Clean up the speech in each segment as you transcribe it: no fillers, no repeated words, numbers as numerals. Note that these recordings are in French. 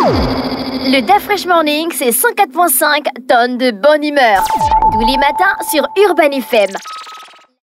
Le DaFresh Morning, c'est 104.5 tonnes de bonne humeur. Tous les matins sur Urban FM.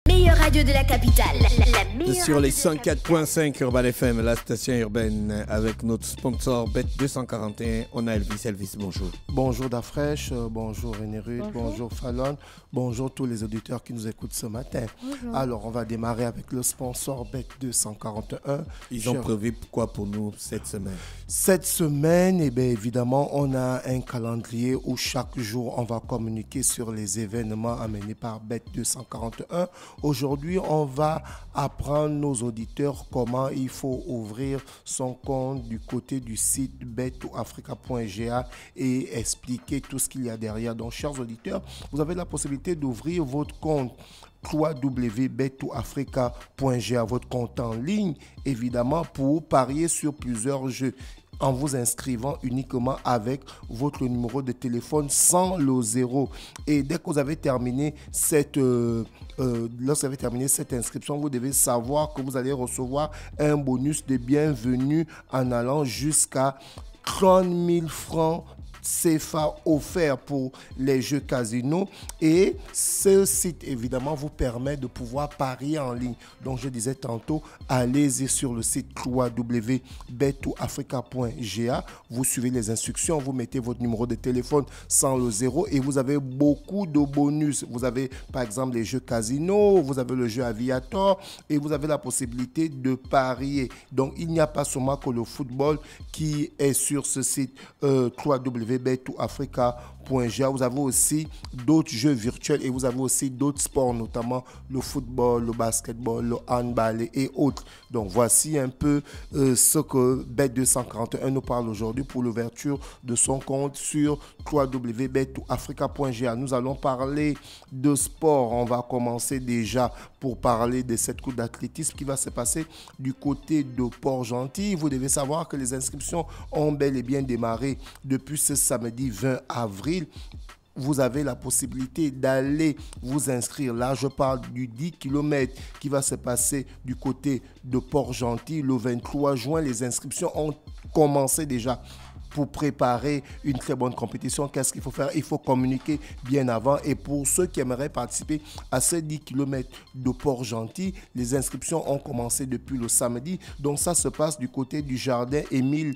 Meilleure radio de la capitale. La meilleure sur les 104.5 Urban FM, la station urbaine, avec notre sponsor Bet241. On a Elvis. Elvis, bonjour. Bonjour DaFresh, bonjour René Ruth, bonjour Fallon, bonjour tous les auditeurs qui nous écoutent ce matin. Bonjour. Alors, on va démarrer avec le sponsor Bet241. Ils ont prévu quoi pour nous cette semaine? Cette semaine, eh bien, évidemment, on a un calendrier où chaque jour, on va communiquer sur les événements amenés par Bet241. Aujourd'hui, on va apprendre nos auditeurs comment il faut ouvrir son compte du côté du site bet2africa.ga et expliquer tout ce qu'il y a derrière. Donc, chers auditeurs, vous avez la possibilité d'ouvrir votre compte www.bet2africa.ga, votre compte en ligne, évidemment, pour parier sur plusieurs jeux, en vous inscrivant uniquement avec votre numéro de téléphone sans le 0. Et dès que vous avez terminé cette inscription, vous devez savoir que vous allez recevoir un bonus de bienvenue en allant jusqu'à 30 000 francs CFA offert pour les jeux casino, et ce site évidemment vous permet de pouvoir parier en ligne. Donc je disais tantôt, allez-y sur le site www.bet2africa.ga, vous suivez les instructions, vous mettez votre numéro de téléphone sans le 0 et vous avez beaucoup de bonus. Vous avez par exemple les jeux casino, vous avez le jeu Aviator et vous avez la possibilité de parier. Donc il n'y a pas seulement que le football qui est sur ce site www.bet2africa.ga. Vous avez aussi d'autres jeux virtuels et vous avez aussi d'autres sports, notamment le football, le basketball, le handball et autres. Donc voici un peu ce que Bet241 nous parle aujourd'hui pour l'ouverture de son compte sur www.bet2africa.ga. Nous allons parler de sport. On va commencer déjà pour parler de cette course d'athlétisme qui va se passer du côté de Port-Gentil. Vous devez savoir que les inscriptions ont bel et bien démarré depuis ce samedi 20 avril. Vous avez la possibilité d'aller vous inscrire. Là, je parle du 10 km qui va se passer du côté de Port-Gentil le 23 juin. Les inscriptions ont commencé déjà. Pour préparer une très bonne compétition, qu'est-ce qu'il faut faire? Il faut communiquer bien avant. Et pour ceux qui aimeraient participer à ces 10 km de Port-Gentil, les inscriptions ont commencé depuis le samedi. Donc ça se passe du côté du jardin Émile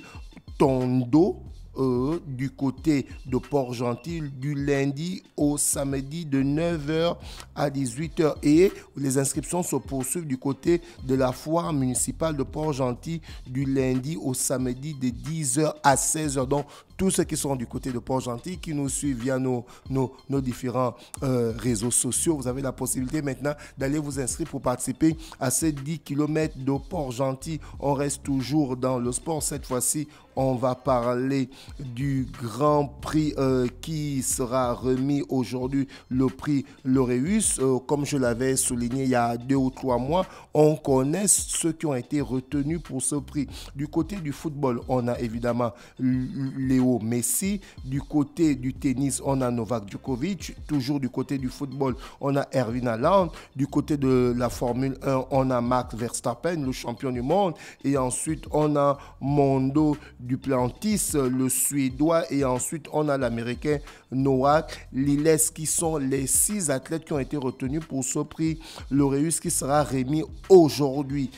Tondo, du côté de Port-Gentil, du lundi au samedi de 9h à 18h. Et les inscriptions se poursuivent du côté de la foire municipale de Port-Gentil du lundi au samedi de 10h à 16h. Donc, tous ceux qui sont du côté de Port-Gentil, qui nous suivent via nos différents réseaux sociaux, vous avez la possibilité maintenant d'aller vous inscrire pour participer à ces 10 km de Port-Gentil. On reste toujours dans le sport. Cette fois-ci, on va parler du Grand Prix qui sera remis aujourd'hui, le prix Laureus. Comme je l'avais souligné il y a 2 ou 3 mois, on connaît ceux qui ont été retenus pour ce prix. Du côté du football, on a évidemment Léo Messi. Du côté du tennis, on a Novak Djokovic. Toujours du côté du football, on a Erling Haaland. Du côté de la Formule 1, on a Max Verstappen, le champion du monde. Et ensuite, on a Mondo Duplantis, le Suédois. Et ensuite, on a l'Américain Noah Lyles, qui sont les 6 athlètes qui ont été retenus pour ce prix Laureus qui sera remis aujourd'hui.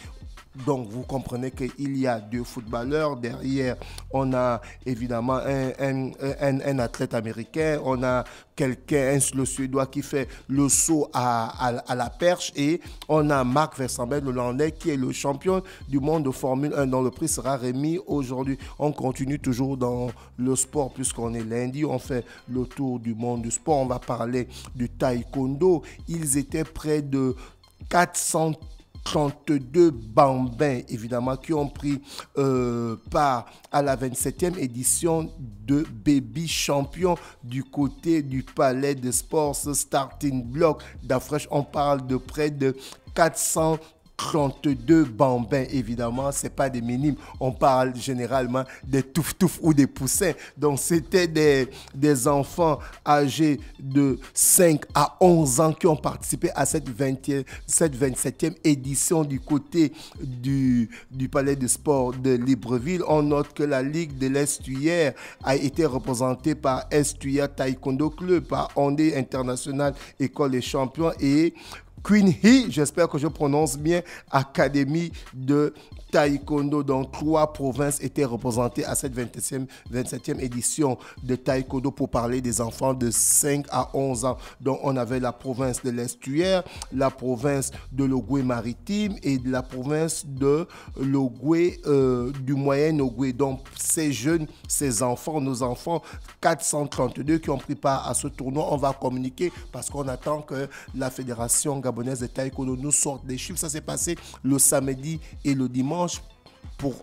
Donc, vous comprenez qu'il y a 2 footballeurs. Derrière, on a évidemment un athlète américain. On a quelqu'un, le Suédois, qui fait le saut à la perche. Et on a Max Verstappen, le Hollandais, qui est le champion du monde de Formule 1, dont le prix sera remis aujourd'hui. On continue toujours dans le sport, puisqu'on est lundi. On fait le tour du monde du sport. On va parler du taekwondo. Ils étaient près de 432 bambins, évidemment, qui ont pris part à la 27e édition de Baby Champion du côté du Palais de Sports, ce starting block d'Afresh. On parle de près de 400 32 bambins, évidemment, ce n'est pas des minimes. On parle généralement des touf-touf ou des poussins. Donc, c'était des enfants âgés de 5 à 11 ans qui ont participé à cette 27e édition du côté du Palais de Sport de Libreville. On note que la Ligue de l'Estuaire a été représentée par Estuaire Taekwondo Club, par Ondé International École des Champions et Queen He, j'espère que je prononce bien, Académie de Taekwondo. Donc, 3 provinces étaient représentées à cette 27e édition de Taekwondo pour parler des enfants de 5 à 11 ans. Donc, on avait la province de l'Estuaire, la province de l'Ogooué-Maritime et de la province de l'Ogooué, du Moyen-Ogooué. Donc, ces jeunes, ces enfants, nos enfants, 432 qui ont pris part à ce tournoi, on va communiquer parce qu'on attend que la Fédération gabonaise de Taekwondo nous sorte des chiffres. Ça s'est passé le samedi et le dimanche.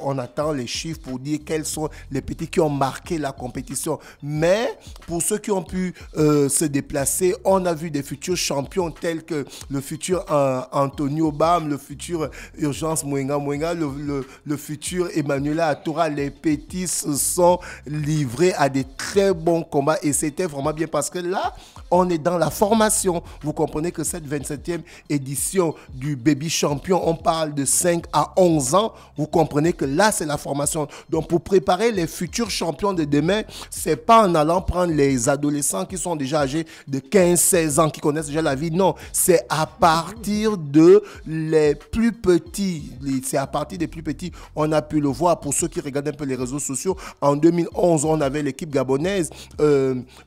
On attend les chiffres pour dire quels sont les petits qui ont marqué la compétition. Mais pour ceux qui ont pu se déplacer, on a vu des futurs champions tels que le futur Antonio Bam, le futur Urgence Mwenga, le futur Emmanuela Atora. Les petits se sont livrés à des très bons combats et c'était vraiment bien parce que là, on est dans la formation. Vous comprenez que cette 27e édition du Baby Champion, on parle de 5 à 11 ans. Vous comprenez que là, c'est la formation. Donc, pour préparer les futurs champions de demain, c'est pas en allant prendre les adolescents qui sont déjà âgés de 15-16 ans, qui connaissent déjà la vie. Non, c'est à partir de les plus petits. C'est à partir des plus petits. On a pu le voir pour ceux qui regardent un peu les réseaux sociaux. En 2011, on avait l'équipe gabonaise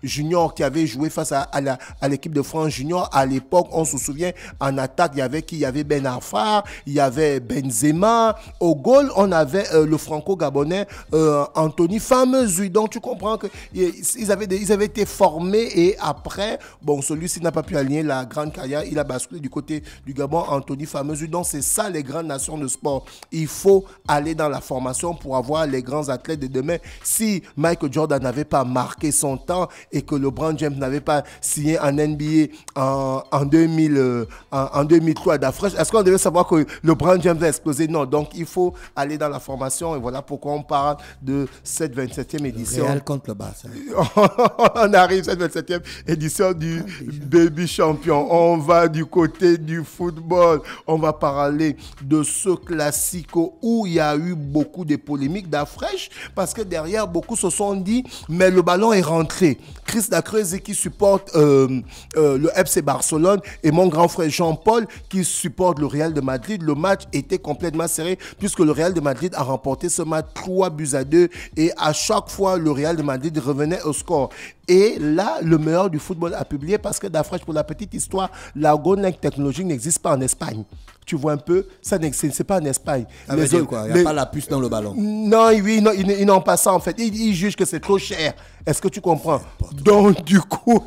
junior qui avait joué face à l'équipe de France junior. À l'époque, on se souvient, en attaque, il y avait qui? Il y avait Ben Arfa, il y avait Benzema. Au goal, on avait le franco-gabonais Anthony Fameuzu. Donc, tu comprends qu'ils avaient été formés et après, bon, celui-ci n'a pas pu aligner la grande carrière. Il a basculé du côté du Gabon, Anthony Fameuzu. Donc, c'est ça les grandes nations de sport. Il faut aller dans la formation pour avoir les grands athlètes de demain. Si Michael Jordan n'avait pas marqué son temps et que LeBron James n'avait pas signé en NBA en 2003 d'Afrique, est-ce qu'on devait savoir que LeBron James a explosé? Non. Donc, il faut aller dans la formation et voilà pourquoi on parle de cette 27e édition. Le Real contre le Barça. On arrive à cette 27e édition du Baby Champion. On va du côté du football. On va parler de ce classico où il y a eu beaucoup de polémiques d'Afrique parce que derrière, beaucoup se sont dit mais le ballon est rentré. Chris Dacreuze qui supporte le FC Barcelone et mon grand frère Jean-Paul qui supporte le Real de Madrid. Le match était complètement serré puisque le Real de Madrid a remporté ce match 3-2 et à chaque fois le Real de Madrid revenait au score. Et là, le meilleur du football a publié parce que d'Afrique, pour la petite histoire, la Golden Technology n'existe pas en Espagne. Tu vois un peu, ça n'existe pas en Espagne. Ça veut dire quoi? Il n'y a pas la puce dans le ballon. Non, oui, non, ils n'ont pas ça en fait. Ils jugent que c'est trop cher. Est-ce que tu comprends? Donc, du coup,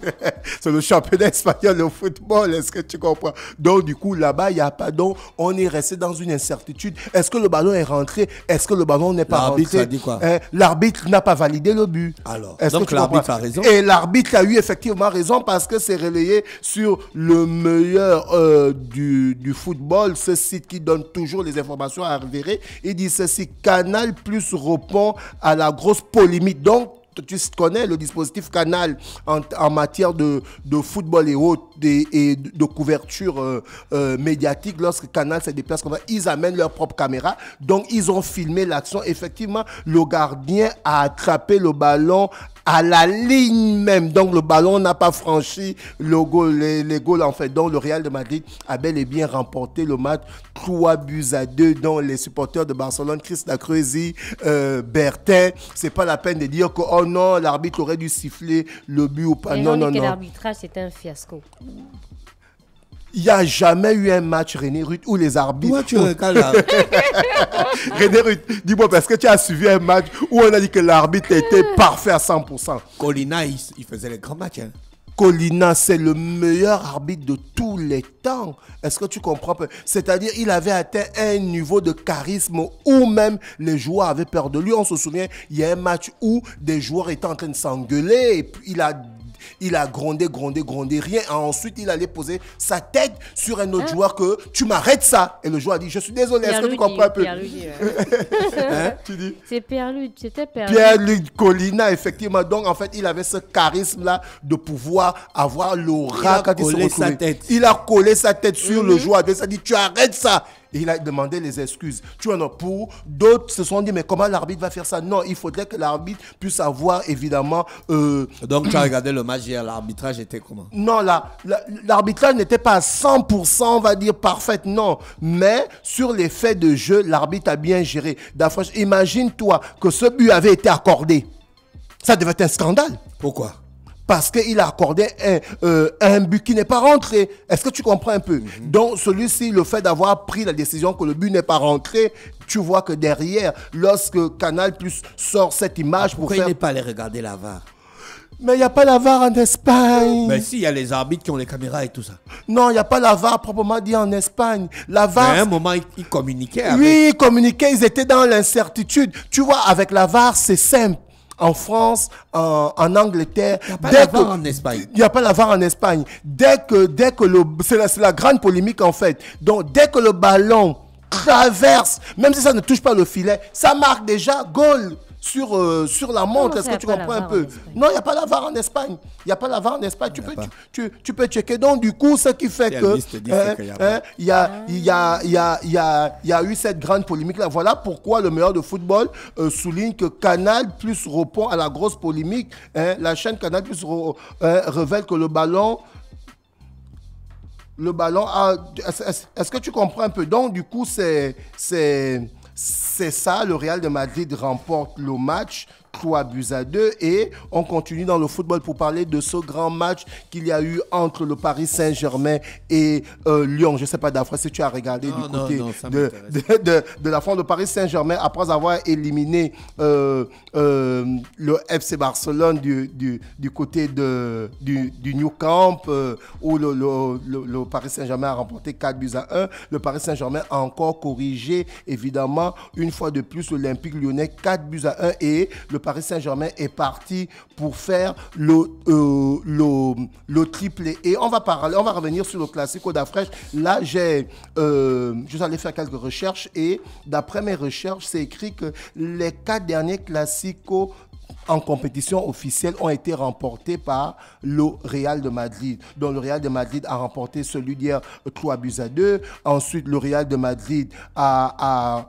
c'est le championnat espagnol de football. Est-ce que tu comprends? Donc, du coup, là-bas, il n'y a pas. Donc, on est resté dans une incertitude. Est-ce que le ballon est rentré? Est-ce que le ballon n'est pas rentré? L'arbitre a dit quoi? L'arbitre n'a pas validé le but. Alors, donc l'arbitre a raison. Et l'arbitre a eu effectivement raison parce que c'est relayé sur le meilleur du football, ce site qui donne toujours les informations à révérer. Il dit ceci: Canal Plus répond à la grosse polémique. Donc, tu connais le dispositif Canal en matière de football et autres et de couverture médiatique. Lorsque Canal se déplace comme ça, ils amènent leur propre caméra. Donc, ils ont filmé l'action. Effectivement, le gardien a attrapé le ballon à la ligne même. Donc, le ballon n'a pas franchi le goal, les goals en fait. Donc, le Real de Madrid a bel et bien remporté le match 3-2. Donc, les supporters de Barcelone, Chris Dacreuze, Bertin, c'est pas la peine de dire que oh non, l'arbitre aurait dû siffler le but ou pas. Non. L'arbitrage, c'était un fiasco. Il n'y a jamais eu un match, René Ruth, où les arbitres... Moi, tu regardes là. René Ruth, dis-moi, parce que tu as suivi un match où on a dit que l'arbitre était parfait à 100%. Colina, il faisait les grands matchs. Hein. Colina, c'est le meilleur arbitre de tous les temps. Est-ce que tu comprends? C'est-à-dire, il avait atteint un niveau de charisme où même les joueurs avaient peur de lui. On se souvient, il y a un match où des joueurs étaient en train de s'engueuler et puis il a Il a grondé, rien. Et ensuite, il allait poser sa tête sur un autre joueur que tu m'arrêtes ça. Et le joueur a dit, je suis désolé, est-ce que tu comprends un peu? Tu dis? C'était Pierre-Luc. Pierre-Luc Collina, effectivement. Donc, en fait, il avait ce charisme-là de pouvoir avoir l'aura quand il se retrouvait. Il a collé sa tête sur le joueur. Il a dit, tu arrêtes ça. Et il a demandé les excuses. Tu en as pour. D'autres se sont dit, mais comment l'arbitre va faire ça? Non, il faudrait que l'arbitre puisse avoir, évidemment... Donc, tu as regardé le match hier, l'arbitrage était comment? Non, l'arbitrage n'était pas à 100%, on va dire, parfait, non. Mais sur les faits de jeu, l'arbitre a bien géré. Imagine-toi que ce but avait été accordé. Ça devait être un scandale. Pourquoi? Parce qu'il a accordé un but qui n'est pas rentré. Est-ce que tu comprends un peu? Donc, celui-ci, le fait d'avoir pris la décision que le but n'est pas rentré, tu vois que derrière, lorsque Canal Plus sort cette image pourquoi il n'est pas allé regarder la VAR? Mais il n'y a pas la VAR en Espagne. Mais si, il y a les arbitres qui ont les caméras et tout ça. Non, il n'y a pas la VAR proprement dit en Espagne. La VAR... Mais à un moment, ils communiquaient avec... Oui, ils communiquaient, ils étaient dans l'incertitude. Tu vois, avec la VAR, c'est simple. En France, en Angleterre... Il n'y a pas la VAR en Espagne. Il n'y a pas la VAR en Espagne. C'est la grande polémique en fait. Donc, dès que le ballon traverse, même si ça ne touche pas le filet, ça marque déjà goal sur la montre. Est-ce que tu comprends un peu? Non, il n'y a pas la VAR en Espagne. Il n'y a pas la VAR en Espagne. Tu peux checker. Donc, du coup, ce qui fait que il y a eu cette grande polémique-là. Voilà pourquoi le meilleur de football souligne que Canal Plus répond à la grosse polémique. La chaîne Canal Plus révèle que le ballon a... Est-ce que tu comprends un peu? Donc, du coup, c'est ça, le Real de Madrid remporte le match 3-2 et on continue dans le football pour parler de ce grand match qu'il y a eu entre le Paris Saint-Germain et Lyon. Je ne sais pas d'après si tu as regardé de la fin de Paris Saint-Germain après avoir éliminé le FC Barcelone du côté du New Camp où le Paris Saint-Germain a remporté 4-1. Le Paris Saint-Germain a encore corrigé évidemment une fois de plus l'Olympique Lyonnais 4-1 et le Paris Saint-Germain est parti pour faire le triplé. Et on va revenir sur le Classico d'Afrique. Là, je suis allé faire quelques recherches et d'après mes recherches, c'est écrit que les 4 derniers Classicos en compétition officielle ont été remportés par le Real de Madrid. Donc le Real de Madrid a remporté celui d'hier 3-2. Ensuite, le Real de Madrid a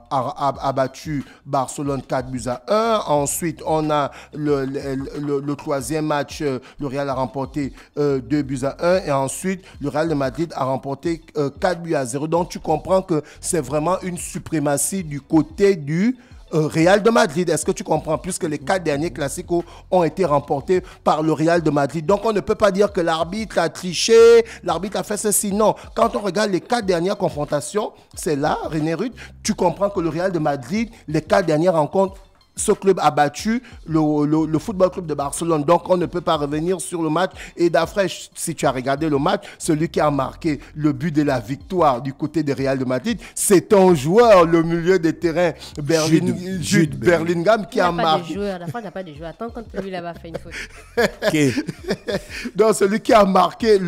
battu Barcelone 4-1. Ensuite, on a le troisième match, le Real a remporté 2-1. Et ensuite, le Real de Madrid a remporté 4-0. Donc tu comprends que c'est vraiment une suprématie du côté du Real de Madrid. Est-ce que tu comprends? Puisque les 4 derniers Classicos ont été remportés par le Real de Madrid. Donc, on ne peut pas dire que l'arbitre a triché, l'arbitre a fait ceci. Non. Quand on regarde les 4 dernières confrontations, c'est là, René Ruth, tu comprends que le Real de Madrid, les 4 dernières rencontres, ce club a battu le Football Club de Barcelone. Donc, on ne peut pas revenir sur le match. Et d'après, si tu as regardé le match, celui qui a marqué le but de la victoire du côté de Real de Madrid, c'est un joueur, le milieu de terrain, Jude Bellingham, qui a marqué. La fois, il n'y a pas de joueur. Attends, quand lui, là-bas, fait une faute. Donc, celui qui a marqué il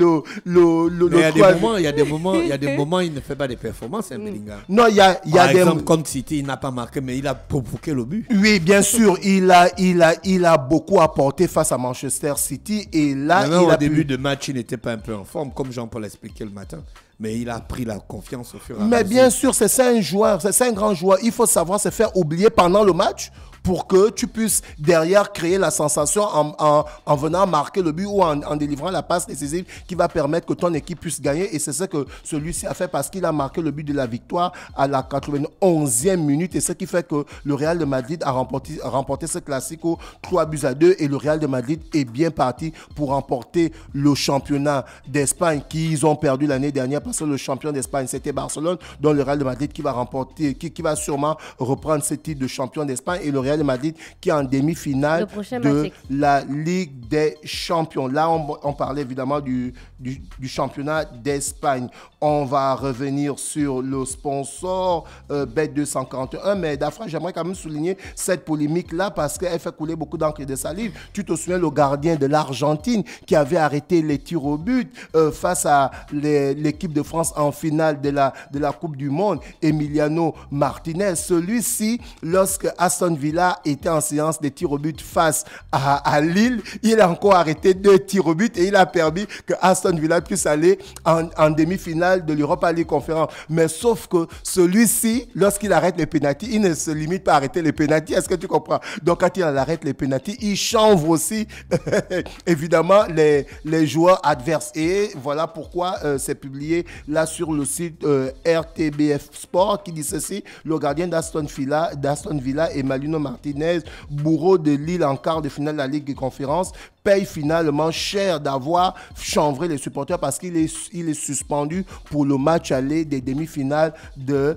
y a des moments, il ne fait pas de performances, Bellingham. Non, Par exemple, contre City, il n'a pas marqué, mais il a provoqué le but. Oui, bien sûr, il a beaucoup apporté face à Manchester City et là, au début de match, il n'était pas un peu en forme, comme Jean-Paul l'expliquait le matin. Mais il a pris la confiance au fur et à mesure. Mais bien sûr, c'est un joueur, c'est un grand joueur. Il faut savoir se faire oublier pendant le match pour que tu puisses derrière créer la sensation en venant marquer le but ou en délivrant la passe décisive qui va permettre que ton équipe puisse gagner. Et c'est ce que celui-ci a fait parce qu'il a marqué le but de la victoire à la 91e minute. Et ce qui fait que le Real de Madrid a remporté ce Classico 3-2 et le Real de Madrid est bien parti pour remporter le championnat d'Espagne qu'ils ont perdu l'année dernière parce que le champion d'Espagne c'était Barcelone. Donc le Real de Madrid qui va remporter, qui va sûrement reprendre ce titre de champion d'Espagne et le Real Real Madrid qui est en demi-finale de la Ligue des Champions. Là, on parlait évidemment du championnat d'Espagne. On va revenir sur le sponsor Bet241, mais Dafra, j'aimerais quand même souligner cette polémique-là parce qu'elle fait couler beaucoup d'encre et de salive. Tu te souviens, le gardien de l'Argentine qui avait arrêté les tirs au but face à l'équipe de France en finale de la Coupe du Monde, Emiliano Martinez. Celui-ci, lorsque Aston Villa était en séance de tirs au but face à Lille, il a encore arrêté 2 tirs au but et il a permis que Aston Villa puisse aller en demi-finale de l'Europa League Conférence. Mais sauf que celui-ci, lorsqu'il arrête les pénaltys, il ne se limite pas à arrêter les pénaltys. Est-ce que tu comprends? Donc quand il arrête les pénaltys, il chanvre aussi évidemment les joueurs adverses. Et voilà pourquoi c'est publié là sur le site RTBF Sport qui dit ceci: le gardien d'Aston Villa, Emiliano Martinez, bourreau de Lille en quart de finale de la Ligue des Conférences, paye finalement cher d'avoir chanvré les supporters parce qu'il est suspendu pour le match aller des demi-finales de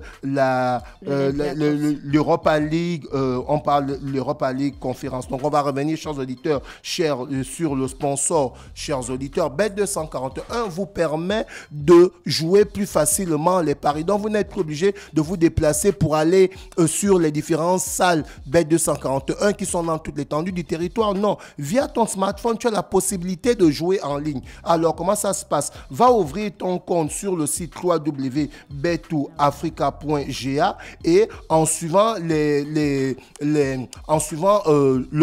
l'Europa League. On parle de l'Europa League Conférence. Donc on va revenir, chers auditeurs, sur le sponsor. Chers auditeurs, Bet241 vous permet de jouer plus facilement les paris. Donc vous n'êtes pas obligé de vous déplacer pour aller sur les différentes salles Bet241 qui sont dans toute l'étendue du territoire. Non, via ton smartphone, tu as la possibilité de jouer en ligne. Alors, comment ça se passe? Va ouvrir ton compte sur le site www.bet2africa.ga et en suivant le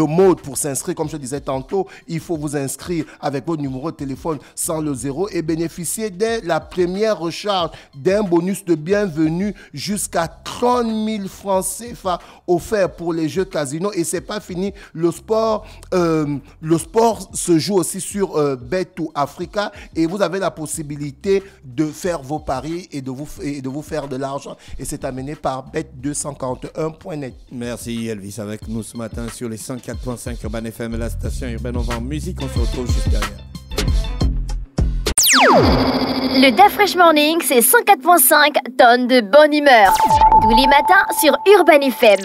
mode pour s'inscrire, comme je disais tantôt, il faut vous inscrire avec votre numéro de téléphone sans le 0 et bénéficier dès la première recharge d'un bonus de bienvenue jusqu'à 30 000 francs CFA offert pour les jeux casino. Et c'est pas fini, le sport se joue aussi sur Bet2Africa et vous avez la possibilité de faire vos paris et de vous faire de l'argent. Et c'est amené par Bet241.net. Merci Elvis avec nous ce matin sur les 104.5 Urban FM, la station urbaine. On va en musique, on se retrouve juste derrière. Le Da Fresh Morning, c'est 104.5 tonnes de bonne humeur. Tous les matins sur Urban FM.